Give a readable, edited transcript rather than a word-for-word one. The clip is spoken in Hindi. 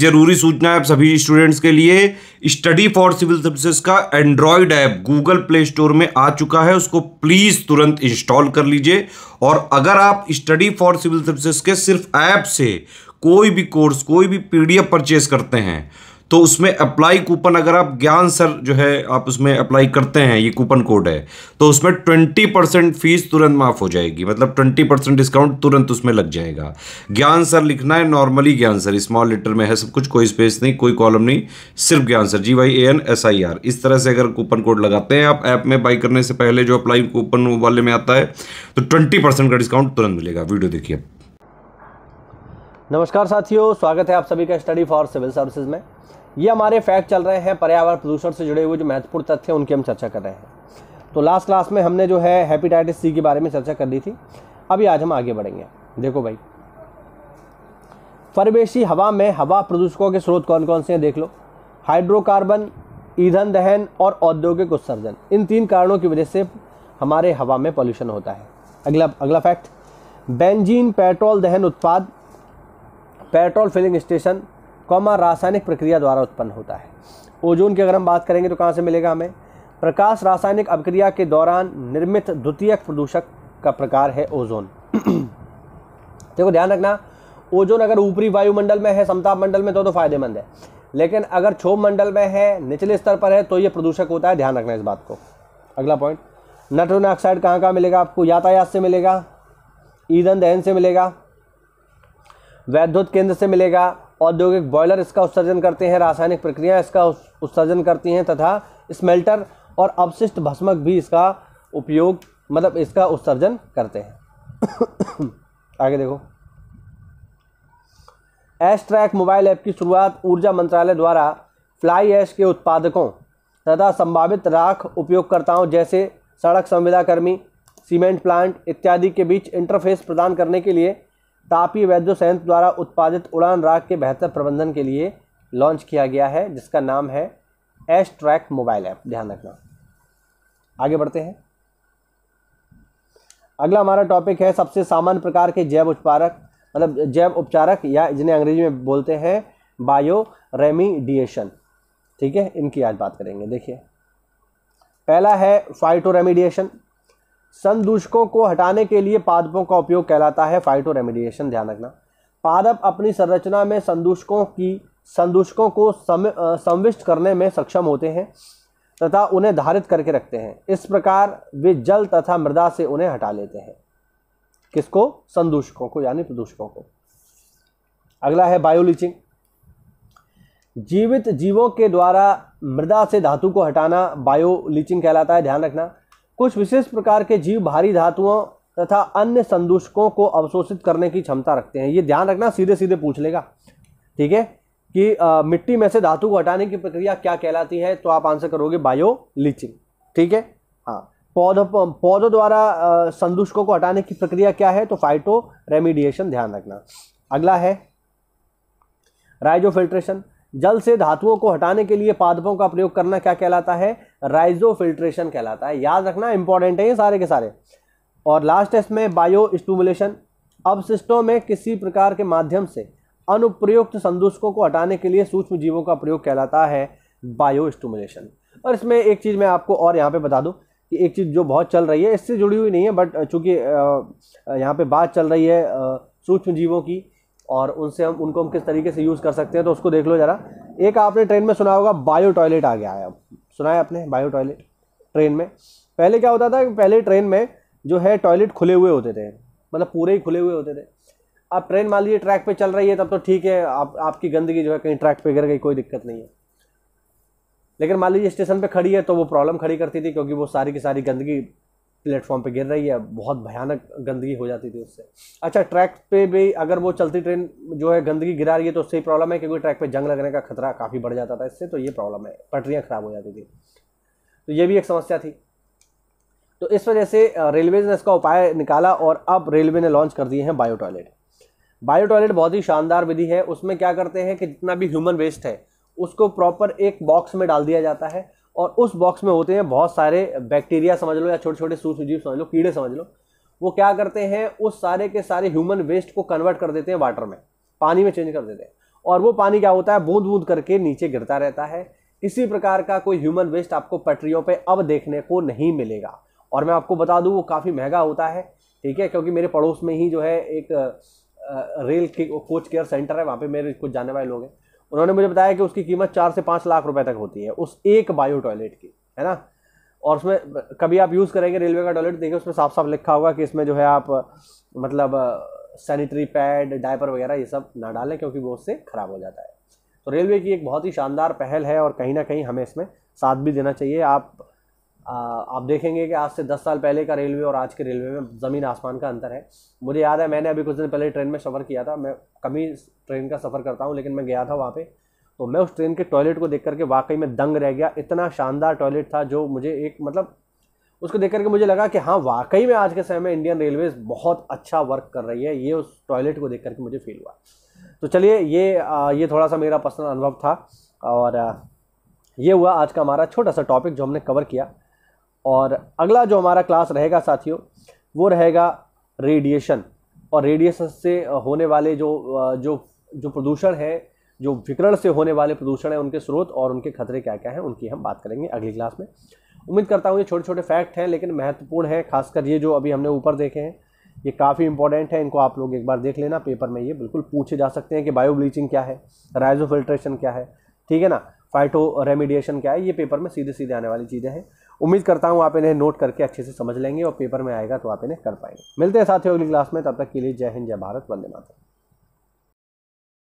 जरूरी सूचना है आप सभी स्टूडेंट्स के लिए, स्टडी फॉर सिविल सर्विसेज का Android app Google play store में आ चुका है, उसको प्लीज तुरंत इंस्टॉल कर लीजिए। और अगर आप स्टडी फॉर सिविल सर्विसेज के सिर्फ ऐप से कोई भी कोर्स, कोई भी पीडीएफ परचेज करते हैं तो उसमें अप्लाई कूपन, अगर आप ज्ञान सर जो है आप उसमें अप्लाई करते हैं, ये कूपन कोड है, तो उसमें 20% फीस तुरंत माफ हो जाएगी, मतलब 20% डिस्काउंट तुरंत उसमें लग जाएगा। ज्ञान सर लिखना है, नॉर्मली ज्ञान सर स्मॉल लेटर में है सब कुछ, कोई स्पेस नहीं, कोई कॉलम नहीं, सिर्फ ज्ञान सर GYANSIR। इस तरह से अगर कूपन कोड लगाते हैं आप ऐप में बाई करने से पहले, जो अप्लाई कूपन वाले में आता है, तो 20% का डिस्काउंट तुरंत मिलेगा। वीडियो देखिए। नमस्कार साथियों, स्वागत है आप सभी का स्टडी फॉर सिविल सर्विसेज में। ये हमारे फैक्ट चल रहे हैं पर्यावरण प्रदूषण से जुड़े हुए जो महत्वपूर्ण तथ्य हैं उनकी हम चर्चा कर रहे हैं। तो लास्ट क्लास में हमने जो है हेपेटाइटिस सी के बारे में चर्चा कर ली थी। अभी आज हम आगे बढ़ेंगे। देखो भाई, परिवेशी हवा में हवा प्रदूषकों के स्रोत कौन कौन से हैं देख लो। हाइड्रोकार्बन, ईंधन दहन और औद्योगिक उत्सर्जन, इन 3 कारणों की वजह से हमारे हवा में पॉल्यूशन होता है। अगला फैक्ट, बेंजीन पेट्रोल दहन उत्पाद पेट्रोल फिलिंग स्टेशन रासायनिक प्रक्रिया द्वारा उत्पन्न होता है। ओजोन की अगर हम बात करेंगे तो कहाँ से मिलेगा हमें? प्रकाश रासायनिक अभिक्रिया के दौरान निर्मित द्वितीयक प्रदूषक का प्रकार है ओजोन। देखो ध्यान रखना, ओजोन अगर ऊपरी वायुमंडल में है, समताप मंडल में, तो फायदेमंद है, लेकिन अगर क्षोभ मंडल में है, निचले स्तर पर है, तो ये प्रदूषक होता है। ध्यान रखना इस बात को। अगला पॉइंट, नाइट्रोजन ऑक्साइड कहाँ मिलेगा आपको? यातायात से मिलेगा, ईंधन दहन से मिलेगा, वैद्युत केंद्र से मिलेगा, औद्योगिक बॉयलर इसका उत्सर्जन करते हैं, रासायनिक प्रक्रिया इसका उत्सर्जन करती हैं, तथा स्मेल्टर और अवशिष्ट भस्मक भी इसका उपयोग, मतलब इसका उत्सर्जन करते हैं। आगे देखो, ऐश ट्रैक मोबाइल ऐप की शुरुआत ऊर्जा मंत्रालय द्वारा फ्लाई ऐश के उत्पादकों तथा संभावित राख उपयोगकर्ताओं जैसे सड़क संविदा कर्मी, सीमेंट प्लांट इत्यादि के बीच इंटरफेस प्रदान करने के लिए तापीय वैद्युत संयंत्र द्वारा उत्पादित उड़ान राख के बेहतर प्रबंधन के लिए लॉन्च किया गया है, जिसका नाम है ऐश ट्रैक मोबाइल ऐप। ध्यान रखना। आगे बढ़ते हैं। अगला हमारा टॉपिक है सबसे सामान्य प्रकार के जैव उपचारक, मतलब जैव उपचारक, या जिन्हें अंग्रेजी में बोलते हैं बायो रेमिडिएशन। ठीक है, इनकी आज बात करेंगे। देखिए, पहला है फाइटो रेमिडिएशन। संदूषकों को हटाने के लिए पादपों का उपयोग कहलाता है फाइटो रेमिडिएशन। ध्यान रखना, पादप अपनी संरचना में संदूषकों को संविष्ट करने में सक्षम होते हैं तथा उन्हें धारित करके रखते हैं। इस प्रकार वे जल तथा मृदा से उन्हें हटा लेते हैं। किसको? संदूषकों को, यानी प्रदूषकों को। अगला है बायोलीचिंग। जीवित जीवों के द्वारा मृदा से धातु को हटाना बायोलीचिंग कहलाता है। ध्यान रखना, कुछ विशेष प्रकार के जीव भारी धातुओं तथा अन्य संदूषकों को अवशोषित करने की क्षमता रखते हैं। ये ध्यान रखना, सीधे सीधे पूछ लेगा। ठीक है, कि मिट्टी में से धातु को हटाने की प्रक्रिया क्या कहलाती है, तो आप आंसर करोगे बायो लीचिंग। ठीक है, हाँ। पौधों द्वारा संदूषकों को हटाने की प्रक्रिया क्या है, तो फाइटो रेमिडिएशन। ध्यान रखना। अगला है राइजोफिल्ट्रेशन। जल से धातुओं को हटाने के लिए पादपों का प्रयोग करना क्या कहलाता है? राइजोफिल्ट्रेशन कहलाता है। याद रखना, इंपॉर्टेंट है ये सारे के सारे। और लास्ट है इसमें बायो स्टिमुलेशन। अवशिष्टों में किसी प्रकार के माध्यम से अनुप्रयुक्त संदूषकों को हटाने के लिए सूक्ष्म जीवों का प्रयोग कहलाता है बायो स्टिमुलेशन। और इसमें एक चीज़ मैं आपको और यहाँ पे बता दूँ कि एक चीज़ जो बहुत चल रही है, इससे जुड़ी हुई नहीं है, बट चूँकि यहाँ पे बात चल रही है सूक्ष्म जीवों की और उनको हम किस तरीके से यूज़ कर सकते हैं, तो उसको देख लो जरा। एक आपने ट्रेन में सुना होगा, बायो टॉयलेट आ गया है। अब सुना है आपने बायो टॉयलेट ट्रेन में? पहले क्या होता था कि पहले ट्रेन में जो है टॉयलेट खुले हुए होते थे, मतलब पूरे ही खुले हुए होते थे। अब ट्रेन मान लीजिए ट्रैक पे चल रही है, तब तो ठीक है, आपकी गंदगी जो है कहीं ट्रैक पे गिर गई, कोई दिक्कत नहीं है। लेकिन मान लीजिए स्टेशन पे खड़ी है, तो वो प्रॉब्लम खड़ी करती थी, क्योंकि वो सारी की सारी गंदगी प्लेटफॉर्म पे गिर रही है, बहुत भयानक गंदगी हो जाती थी उससे। अच्छा, ट्रैक पे भी अगर वो चलती ट्रेन जो है गंदगी गिरा रही है, तो उससे ही प्रॉब्लम है, क्योंकि ट्रैक पे जंग लगने का खतरा काफ़ी बढ़ जाता था इससे, तो ये प्रॉब्लम है, पटरियाँ खराब हो जाती थी, तो ये भी एक समस्या थी। तो इस वजह से रेलवे ने इसका उपाय निकाला और अब रेलवे ने लॉन्च कर दिए हैं बायो टॉयलेट। बायो टॉयलेट बहुत ही शानदार विधि है। उसमें क्या करते हैं कि जितना भी ह्यूमन वेस्ट है उसको प्रॉपर एक बॉक्स में डाल दिया जाता है, और उस बॉक्स में होते हैं बहुत सारे बैक्टीरिया समझ लो, या छोटे छोटे सूक्ष्म जीव समझ लो, कीड़े समझ लो। वो क्या करते हैं, उस सारे के सारे ह्यूमन वेस्ट को कन्वर्ट कर देते हैं वाटर में, पानी में चेंज कर देते हैं, और वो पानी क्या होता है, बूंद बूंद करके नीचे गिरता रहता है। इसी प्रकार का कोई ह्यूमन वेस्ट आपको पटरियों पे अब देखने को नहीं मिलेगा। और मैं आपको बता दूं वो काफ़ी महंगा होता है, ठीक है, क्योंकि मेरे पड़ोस में ही जो है एक रेल कोच केयर सेंटर है, वहाँ पे मेरे कुछ जाने वाले लोग हैं, उन्होंने मुझे बताया कि उसकी कीमत 4 से 5 लाख रुपए तक होती है उस एक बायो टॉयलेट की, है ना। और उसमें कभी आप यूज़ करेंगे रेलवे का टॉयलेट, देखिए उसमें साफ साफ लिखा होगा कि इसमें जो है आप मतलब सैनिटरी पैड, डायपर वगैरह ये सब ना डालें, क्योंकि वो उससे ख़राब हो जाता है। तो रेलवे की एक बहुत ही शानदार पहल है और कहीं ना कहीं हमें इसमें साथ भी देना चाहिए। आप देखेंगे कि आज से 10 साल पहले का रेलवे और आज के रेलवे में ज़मीन आसमान का अंतर है। मुझे याद है मैंने अभी कुछ दिन पहले ट्रेन में सफ़र किया था, मैं कम ही ट्रेन का सफ़र करता हूँ, लेकिन मैं गया था वहाँ पे, तो मैं उस ट्रेन के टॉयलेट को देख करके वाकई में दंग रह गया। इतना शानदार टॉयलेट था जो मुझे एक मतलब उसको देख करके मुझे लगा कि हाँ वाकई में आज के समय में इंडियन रेलवेज बहुत अच्छा वर्क कर रही है, ये उस टॉयलेट को देख करके मुझे फील हुआ। तो चलिए ये थोड़ा सा मेरा पर्सनल अनुभव था और ये हुआ आज का हमारा छोटा सा टॉपिक जो हमने कवर किया। और अगला जो हमारा क्लास रहेगा साथियों वो रहेगा रेडिएशन, और रेडिएशन से होने वाले जो प्रदूषण है, जो विकिरण से होने वाले प्रदूषण है, उनके स्रोत और उनके खतरे क्या क्या हैं उनकी हम बात करेंगे अगली क्लास में। उम्मीद करता हूँ ये छोटे छोटे फैक्ट हैं लेकिन महत्वपूर्ण है, खासकर ये जो अभी हमने ऊपर देखे हैं ये काफ़ी इंपॉर्टेंट है, इनको आप लोग एक बार देख लेना। पेपर में ये बिल्कुल पूछे जा सकते हैं कि बायो ब्लीचिंग क्या है, राइजो फिल्ट्रेशन क्या है, ठीक है ना, फाइटो रेमिडिएशन क्या है, ये पेपर में सीधे सीधे आने वाली चीज़ें हैं। उम्मीद करता हूँ आप इन्हें नोट करके अच्छे से समझ लेंगे और पेपर में आएगा तो आप इन्हें कर पाएंगे। मिलते हैं साथियों अगली क्लास में, तब तक के लिए जय हिंद, जय भारत, वंदे मातरम।